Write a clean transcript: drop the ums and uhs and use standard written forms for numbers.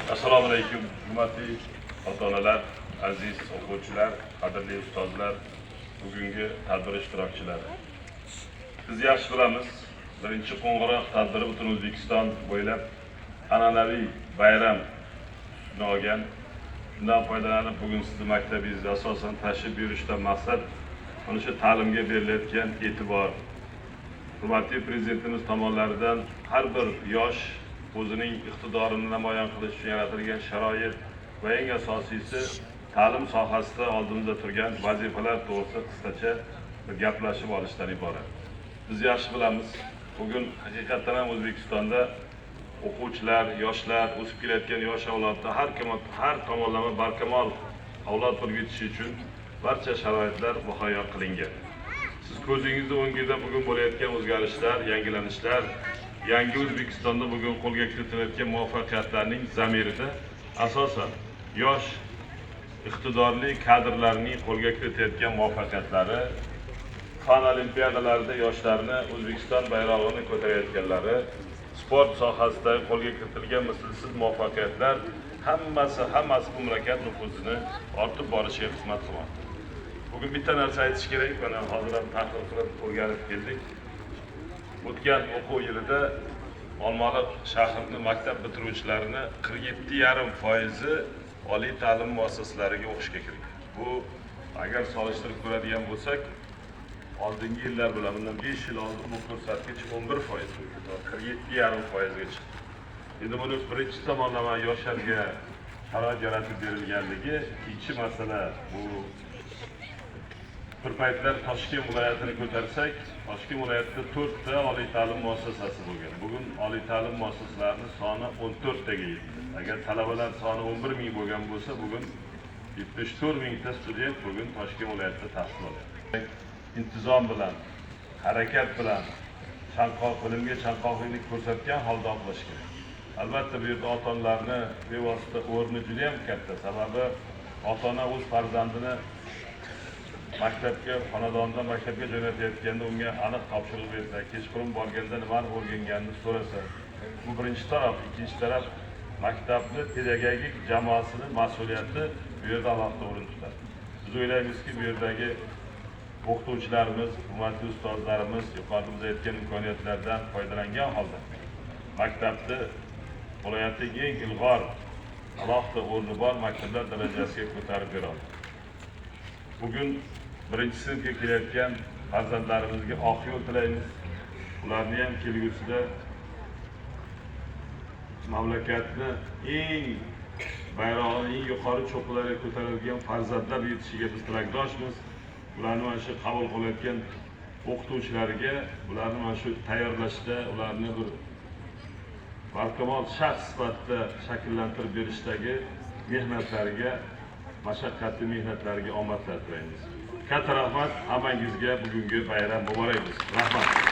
Assalomu alaykum, hurmatli ota-onalar, aziz o'quvchilar, qadrli ustozlar, bugungi tadbir ishtirokchilari. Biz yaxshi bilamiz, birinchi qo'ng'iroq tadbiri butun O'zbekiston bo'ylab an'anaviy bayram tusini olgan. Shundan foydalanib, bugun sizni maktabingizda asosan tashrif buyurishdan maqsad mana shu ta'limga berilayotgan e'tibor. Hurmatli Prezidentimiz tomonidan har bir yosh o'zining iqtidorini namoyon qilish uchun yaratilgan sharoit va eng asosiysi ta'lim sohasida oldimizda turgan vazifalar to'g'risida qisqacha bir gaplashib olishdan iborat. Biz yaxshi bilamiz, bugun haqiqatan ham O'zbekistonda o'quvchilar, yoshlar, o'sib kelayotgan yosh avlodda har tomonlama barkamol avlod bo'lib yetishi uchun barcha sharoitlar muhayyo qilingan. Siz ko'zingizning o'ngida bugun bo'layotgan o'zgarishlar, yangilanishlar, yangi O'zbekistonda bugun qo'lga kiritilayotgan muvaffaqiyatlarning zamirida asosan yosh iqtidorli kadrlarning qo'lga kiritayotgan muvaffaqiyatlari, fan olimpiadalarida yoshlarni O'zbekiston bayrog'ini ko'tarayotganlari, sport sohasida qo'lga kiritilgan mislsiz muvaffaqiyatlar hammasi mamlakat nufuzini ortib borishiga xizmat qilmoqda. Bugün bitta narsa aytish kerak, mana hozir ham tahlil qilib o'rganib keldik. O'tgan o'quv yilida Olmaliq shahrining maktab bitiruvchilarini 47,5% oliy ta'lim muassasalariga o'qishga kirgan. Bu agar solishtirib ko'radigan bo'lsak, oldingi yillar bilan bundan 5 yil oldin bu ko'rsatkich 11%, 47,5% ga chiqdi. Endi buni birinchi tomonlama yoshlarga sharoit yaratib berilganligi, ikkinchi masala bu bir paytlar Toshkent viloyatini ko'tarsak, Toshkent viloyatida 4 ta oliy ta'lim muassasasi bo'lgan. Bugun oliy ta'lim muassasalarining soni 14 taga yetdi. Agar talabalar soni 11 ming bo'lgan bo'lsa, bugun 74 mingta student bugun Toshkent viloyatida tahsil olyapti. Intizom bilan, harakat bilan, bilimga chanqoqlik ko'rsatgan holda o'qish kerak. Albatta bu yerda ota-onalarning bevosita o'rni juda ham katta. Sababi ota-ona o'z farzandini maktabga, xonadonda maktabga jo'natayotganda unga aniq topshiriq bersa, kechqurun borganda nimani o'rganganini so'rasa, bu birinchi taraf. Ikkinchi taraf, maktabni pedagogik jamoasini mas'uliyati bu yerda alohida o'rin tutadi. Biz o'ylaymizki, bu yerdagi o'qituvchilarimiz, hurmatli ustozlarimiz yuqorida aytgan imkoniyatlardan foydalangan holda maktabni viloyatning eng ilg'or alohida o'rni bor maktablar darajasiga ko'tarib beradi. Bugun birinchi sinfga kelayotgan farzandlarimizga oq yo'l tilaymiz. Ularni ham kelgusida mamlakatni eng bayrog'ini eng yuqori cho'qqilarga ko'tarilgan farzandlar yetishiga biz tilakdoshmiz. Ularni mana shu qabul qilayotgan o'qituvchilarga, ularni mana shu tayyorlashda, ularni bir barkamol shaxs sifatida shakllantirib berishdagi mehnatlariga, mashaqqatli mehnatlariga omadlar tilaymiz. Katta rahmat hammangizga, bugungi bayram muborak bo'lsin. Rahmat.